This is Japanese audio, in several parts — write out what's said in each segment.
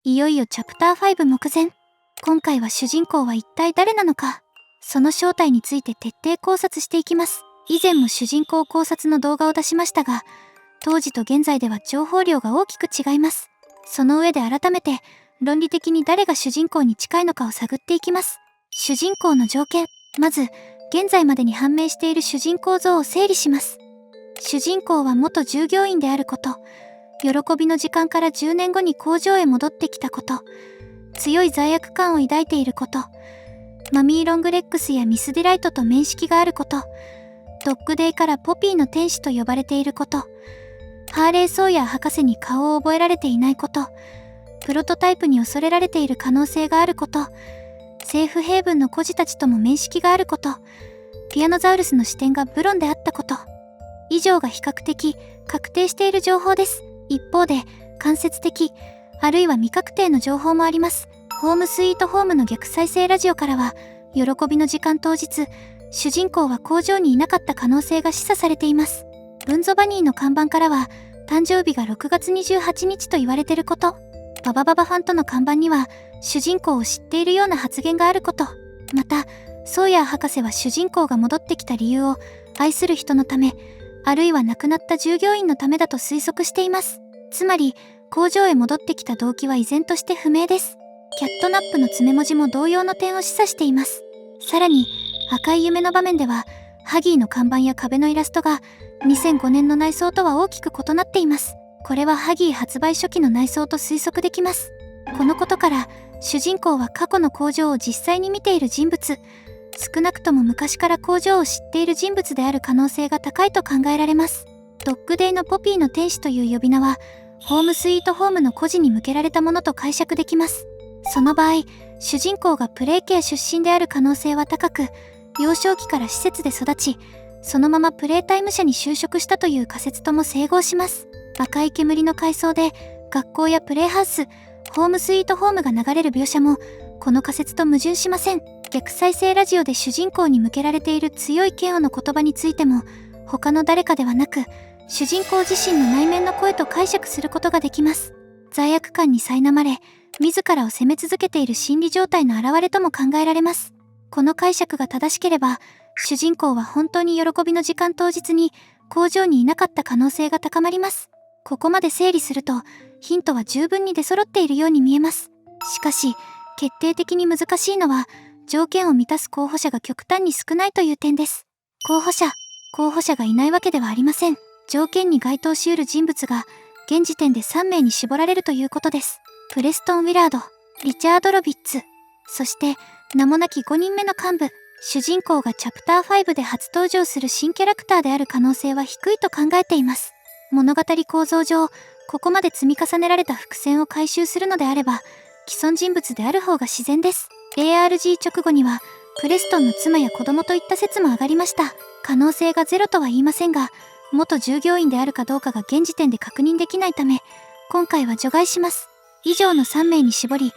いよいよチャプター5目前。今回は主人公は一体誰なのか、その正体について徹底考察していきます。以前も主人公考察の動画を出しましたが、当時と現在では情報量が大きく違います。その上で改めて論理的に誰が主人公に近いのかを探っていきます。主人公の条件。まず現在までに判明している主人公像を整理します。主人公は元従業員であること、喜びの時間から10年後に工場へ戻ってきたこと、強い罪悪感を抱いていること、マミー・ロングレックスやミス・ディライトと面識があること、ドッグデイからポピーの天使と呼ばれていること、ハーレー・ソーヤー博士に顔を覚えられていないこと、プロトタイプに恐れられている可能性があること、セーフヘイブンの孤児たちとも面識があること、ピアノザウルスの視点がブロンであったこと、以上が比較的確定している情報です。一方で間接的、あるいは未確定の情報もあります。ホームスイートホームの逆再生ラジオからは、喜びの時間当日、主人公は工場にいなかった可能性が示唆されています。ブンゾバニーの看板からは、誕生日が6月28日と言われていること。ババババファンとの看板には、主人公を知っているような発言があること。また、ソーヤー博士は主人公が戻ってきた理由を、愛する人のため、あるいは亡くなった従業員のためだと推測しています。つまり、工場へ戻ってきた動機は依然として不明です。キャットナップの詰め文字も同様の点を示唆しています。さらに、赤い夢の場面では、ハギーの看板や壁のイラストが、2005年の内装とは大きく異なっています。これはハギー発売初期の内装と推測できます。このことから、主人公は過去の工場を実際に見ている人物、少なくとも昔から工場を知っている人物である可能性が高いと考えられます。ドッグデイのポピーの天使という呼び名は、ホームスイートホームの孤児に向けられたものと解釈できます。その場合、主人公がプレイケア出身である可能性は高く、幼少期から施設で育ち、そのままプレイタイム社に就職したという仮説とも整合します。赤い煙の階層で、学校やプレイハウス、ホームスイートホームが流れる描写も、この仮説と矛盾しません。逆再生ラジオで主人公に向けられている強い嫌悪の言葉についても、他の誰かではなく、主人公自身の内面の声と解釈することができます。罪悪感に苛まれ、自らを責め続けている心理状態の表れとも考えられます。この解釈が正しければ、主人公は本当に喜びの時間当日に工場にいなかった可能性が高まります。ここまで整理すると、ヒントは十分に出揃っているように見えます。しかし、決定的に難しいのは、条件を満たす候補者が極端に少ないという点です。候補者がいないわけではありません。条件に該当し得る人物が、現時点で3名に絞られるということです。プレストン・ウィラード、リチャード・ロビッツ、そして、名もなき5人目の幹部、主人公がチャプター5で初登場する新キャラクターである可能性は低いと考えています。物語構造上、ここまで積み重ねられた伏線を回収するのであれば、既存人物である方が自然です。ARG 直後には、プレストンの妻や子供といった説も上がりました。可能性がゼロとは言いませんが、元従業員であるかどうかが現時点で確認できないため、今回は除外します。以上の3名に絞り、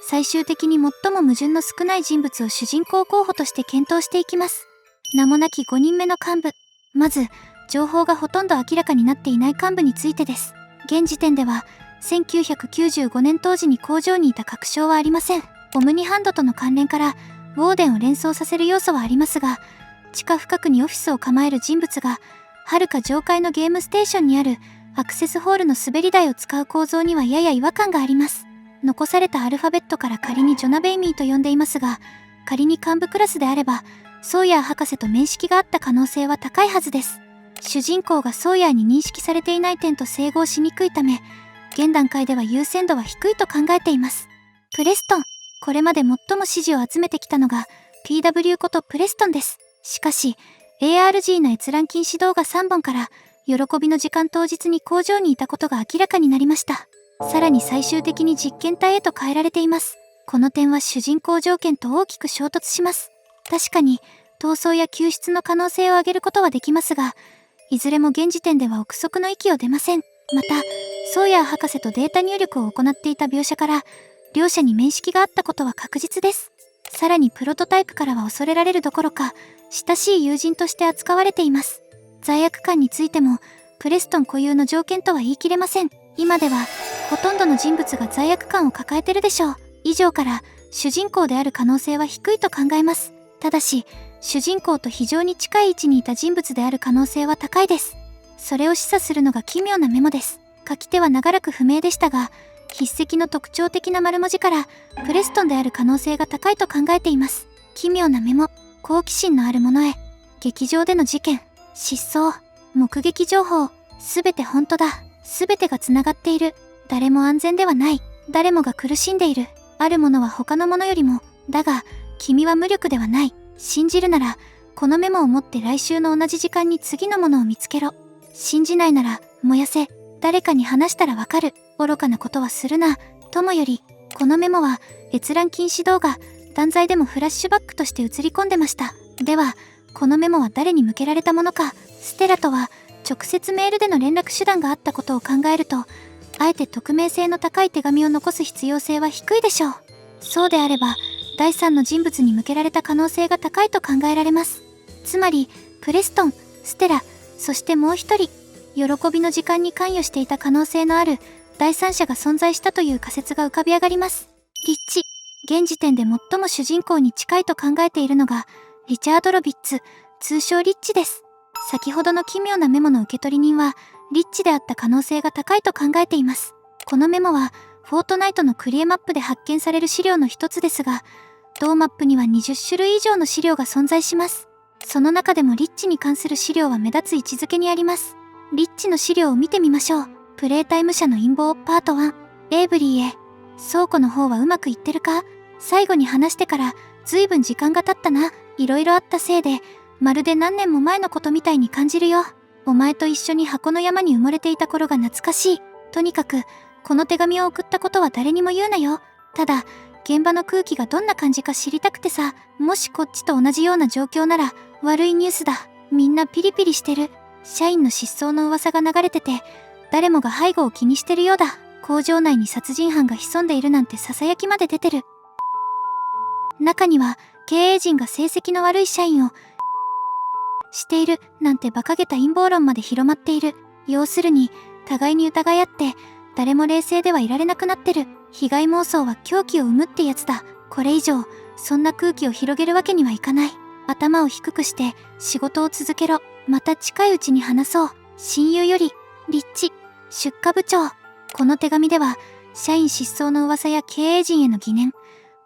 最終的に最も矛盾の少ない人物を主人公候補として検討していきます。名もなき5人目の幹部。まず、情報がほとんど明らかになっていない幹部についてです。現時点では、1995年当時に工場にいた確証はありません。オムニハンドとの関連から、ウォーデンを連想させる要素はありますが、地下深くにオフィスを構える人物が、遥か上階のゲームステーションにあるアクセスホールの滑り台を使う構造にはやや違和感があります。残されたアルファベットから仮にジョナ・ベイミーと呼んでいますが、仮に幹部クラスであれば、ソーヤー博士と面識があった可能性は高いはずです。主人公がソーヤーに認識されていない点と整合しにくいため、現段階では優先度は低いと考えています。プレストン。これまで最も支持を集めてきたのが PW ことプレストンです。しかし、ARG の閲覧禁止動画3本から、喜びの時間当日に工場にいたことが明らかになりました。さらに最終的に実験体へと変えられています。この点は主人公条件と大きく衝突します。確かに、逃走や救出の可能性を上げることはできますが、いずれも現時点では憶測の域を出ません。また、ソーヤー博士とデータ入力を行っていた描写から、両者に面識があったことは確実です。さらにプロトタイプからは恐れられるどころか、親しい友人として扱われています。罪悪感についても、プレストン固有の条件とは言い切れません。今ではほとんどの人物が罪悪感を抱えてるでしょう。以上から主人公である可能性は低いと考えます。ただし主人公と非常に近い位置にいた人物である可能性は高いです。それを示唆するのが奇妙なメモです。書き手は長らく不明でしたが、筆跡の特徴的な丸文字からプレストンである可能性が高いと考えています。奇妙なメモ、好奇心のあるものへ、劇場での事件、失踪、目撃情報、すべて本当だ。すべてがつながっている。誰も安全ではない。誰もが苦しんでいる。あるものは他のものよりも。だが、君は無力ではない。信じるなら、このメモを持って来週の同じ時間に次のものを見つけろ。信じないなら、燃やせ。誰かに話したらわかる。愚かなことはするな。ともより、このメモは閲覧禁止動画、断罪でもフラッシュバックとして映り込んでました。では、このメモは誰に向けられたものか。ステラとは直接メールでの連絡手段があったことを考えると、あえて匿名性の高い手紙を残す必要性は低いでしょう。そうであれば、第三の人物に向けられた可能性が高いと考えられます。つまり、プレストン、ステラ、そしてもう一人、喜びの時間に関与していた可能性のある第三者が存在したという仮説が浮かび上がります。リッチ、現時点で最も主人公に近いと考えているのが、リチャード・ロビッツ、通称リッチです。先ほどの奇妙なメモの受け取り人は、リッチであった可能性が高いと考えています。このメモは、フォートナイトのクリエマップで発見される資料の一つですが、同マップには20種類以上の資料が存在します。その中でもリッチに関する資料は目立つ位置づけにあります。リッチの資料を見てみましょう。プレイタイム社の陰謀パート1、エイブリーへ。倉庫の方はうまくいってるか？最後に話してからずいぶん時間が経ったな。いろいろあったせいで、まるで何年も前のことみたいに感じるよ。お前と一緒に箱の山に埋もれていた頃が懐かしい。とにかく、この手紙を送ったことは誰にも言うなよ。ただ、現場の空気がどんな感じか知りたくてさ、もしこっちと同じような状況なら、悪いニュースだ。みんなピリピリしてる。社員の失踪の噂が流れてて、誰もが背後を気にしてるようだ。工場内に殺人犯が潜んでいるなんて囁きまで出てる。中には、経営陣が成績の悪い社員をしているなんて馬鹿げた陰謀論まで広まっている。要するに、互いに疑い合って、誰も冷静ではいられなくなってる。被害妄想は狂気を生むってやつだ。これ以上、そんな空気を広げるわけにはいかない。頭を低くして、仕事を続けろ。また近いうちに話そう。親友より、リッチ、出荷部長。この手紙では、社員失踪の噂や経営陣への疑念、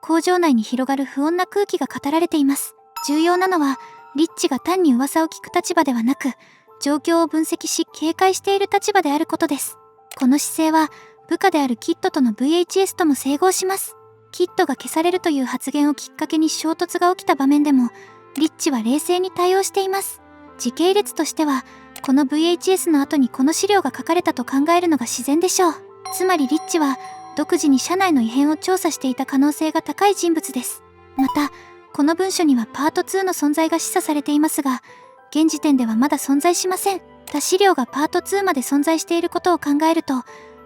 工場内に広がる不穏な空気が語られています。重要なのは、リッチが単に噂を聞く立場ではなく、状況を分析し警戒している立場であることです。この姿勢は、部下であるキッドとの VHS とも整合します。キッドが消されるという発言をきっかけに衝突が起きた場面でも、リッチは冷静に対応しています。時系列としては、この VHS の後にこの資料が書かれたと考えるのが自然でしょう。つまりリッチは、独自に社内の異変を調査していた可能性が高い人物です。また、この文書にはパート2の存在が示唆されていますが、現時点ではまだ存在しません。他資料がパート2まで存在していることを考えると、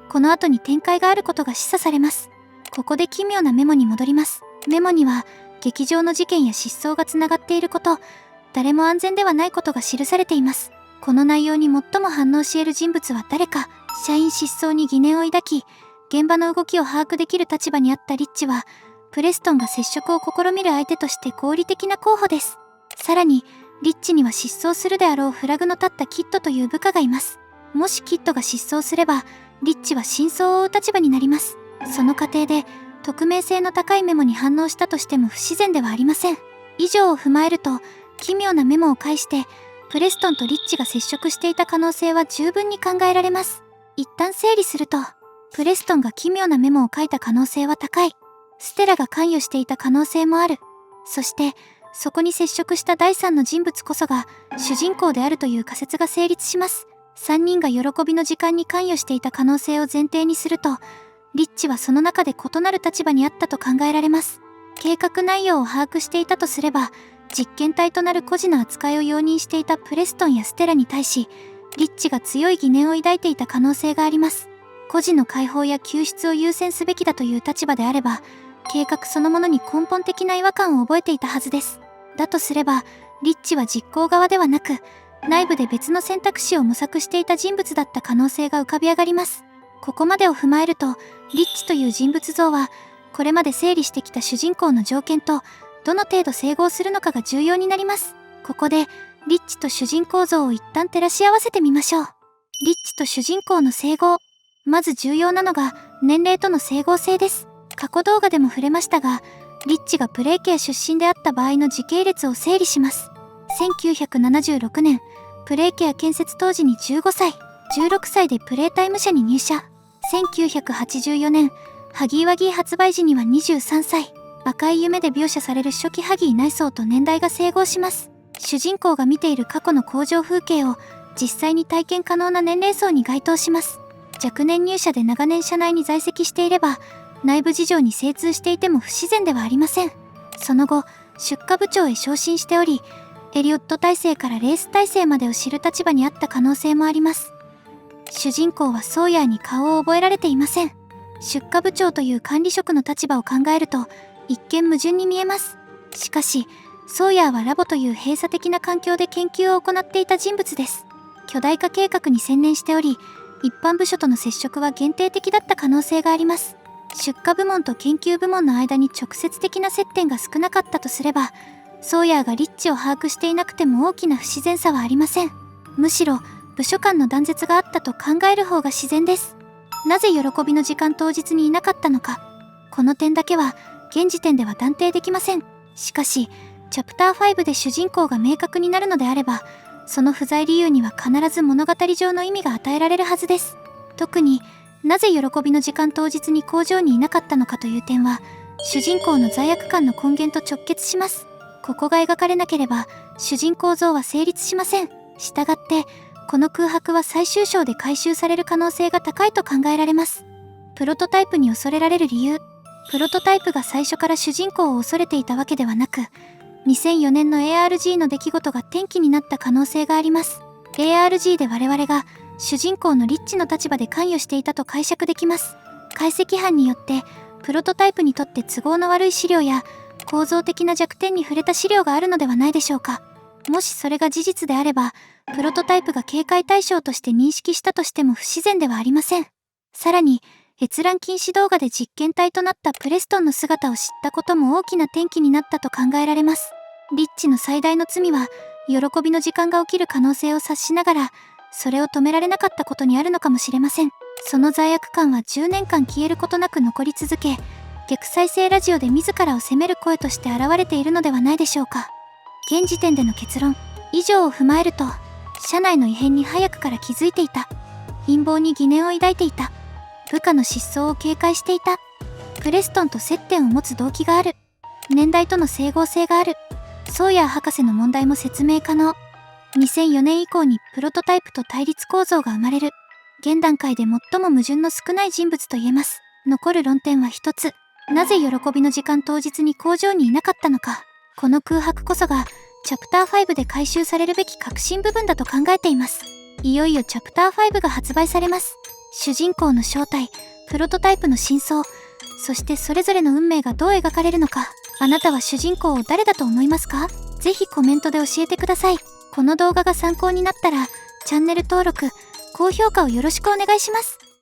この後に展開があることが示唆されます。ここで奇妙なメモに戻ります。メモには、劇場の事件や失踪がつながっていること、誰も安全ではないことが記されています。この内容に最も反応し得る人物は誰か、社員失踪に疑念を抱き、現場の動きを把握できる立場にあったリッチは、プレストンが接触を試みる相手として合理的な候補です。さらに、リッチには失踪するであろうフラグの立ったキッドという部下がいます。もしキッドが失踪すれば、リッチは真相を追う立場になります。その過程で、匿名性の高いメモに反応したとしても不自然ではありません。以上を踏まえると、奇妙なメモを介して、プレストンとリッチが接触していた可能性は十分に考えられます。一旦整理すると、プレストンが奇妙なメモを書いた可能性は高い。ステラが関与していた可能性もある。そして、そこに接触した第三の人物こそが主人公であるという仮説が成立します。3人が喜びの時間に関与していた可能性を前提にすると、リッチはその中で異なる立場にあったと考えられます。計画内容を把握していたとすれば、実験体となる孤児の扱いを容認していたプレストンやステラに対し、リッチが強い疑念を抱いていた可能性があります。孤児の解放や救出を優先すべきだという立場であれば、計画そのものに根本的な違和感を覚えていたはずです。だとすれば、リッチは実行側ではなく、内部で別の選択肢を模索していた人物だった可能性が浮かび上がります。ここまでを踏まえると、リッチという人物像はこれまで整理してきた主人公の条件とどの程度整合するのかが重要になります。ここでリッチと主人公像を一旦照らし合わせてみましょう。リッチと主人公の整合。まず重要なのが年齢との整合性です。過去動画でも触れましたが、リッチがプレイケア出身であった場合の時系列を整理します。1976年、プレイケア建設当時に15歳、16歳でプレイタイム社に入社。1984年、ハギーワギー発売時には23歳。赤い夢で描写される初期ハギー内装と年代が整合します。主人公が見ている過去の工場風景を実際に体験可能な年齢層に該当します。若年入社で長年社内に在籍していれば、内部事情に精通していても不自然ではありません。その後、出荷部長へ昇進しており、エリオット体制からレース体制までを知る立場にあった可能性もあります。主人公はソーヤーに顔を覚えられていません。出荷部長という管理職の立場を考えると、一見矛盾に見えます。しかし、ソーヤーはラボという閉鎖的な環境で研究を行っていた人物です。巨大化計画に専念しており、一般部署との接触は限定的だった可能性があります。出荷部門と研究部門の間に直接的な接点が少なかったとすれば、ソーヤーがリッチを把握していなくても大きな不自然さはありません。むしろ、部署間の断絶があったと考える方が自然です。なぜ喜びの時間当日にいなかったのか。この点だけは、現時点では断定できません。しかし、チャプター5で主人公が明確になるのであれば、その不在理由には必ず物語上の意味が与えられるはずです。特になぜ喜びの時間当日に工場にいなかったのかという点は、主人公の罪悪感の根源と直結します。ここが描かれなければ主人公像は成立しません。したがってこの空白は最終章で回収される可能性が高いと考えられます。プロトタイプに恐れられる理由。プロトタイプが最初から主人公を恐れていたわけではなく、2004年の ARG の出来事が転機になった可能性があります。ARG で我々が主人公のリッチの立場で関与していたと解釈できます。解析班によってプロトタイプにとって都合の悪い資料や構造的な弱点に触れた資料があるのではないでしょうか。もしそれが事実であれば、プロトタイプが警戒対象として認識したとしても不自然ではありません。さらに、閲覧禁止動画で実験体となったプレストンの姿を知ったことも大きな転機になったと考えられます。リッチの最大の罪は、喜びの時間が起きる可能性を察しながら、それを止められなかったことにあるのかもしれません。その罪悪感は10年間消えることなく残り続け、逆再生ラジオで自らを責める声として現れているのではないでしょうか。現時点での結論、以上を踏まえると、社内の異変に早くから気づいていた。陰謀に疑念を抱いていた。部下の失踪を警戒していた。プレストンと接点を持つ動機がある。年代との整合性がある。ソーヤー博士の問題も説明可能。2004年以降にプロトタイプと対立構造が生まれる。現段階で最も矛盾の少ない人物と言えます。残る論点は一つ。なぜ喜びの時間当日に工場にいなかったのか。この空白こそが、チャプター5で回収されるべき核心部分だと考えています。いよいよチャプター5が発売されます。主人公の正体、プロトタイプの真相、そしてそれぞれの運命がどう描かれるのか。あなたは主人公を誰だと思いますか？ぜひコメントで教えてください。この動画が参考になったら、チャンネル登録、高評価をよろしくお願いします。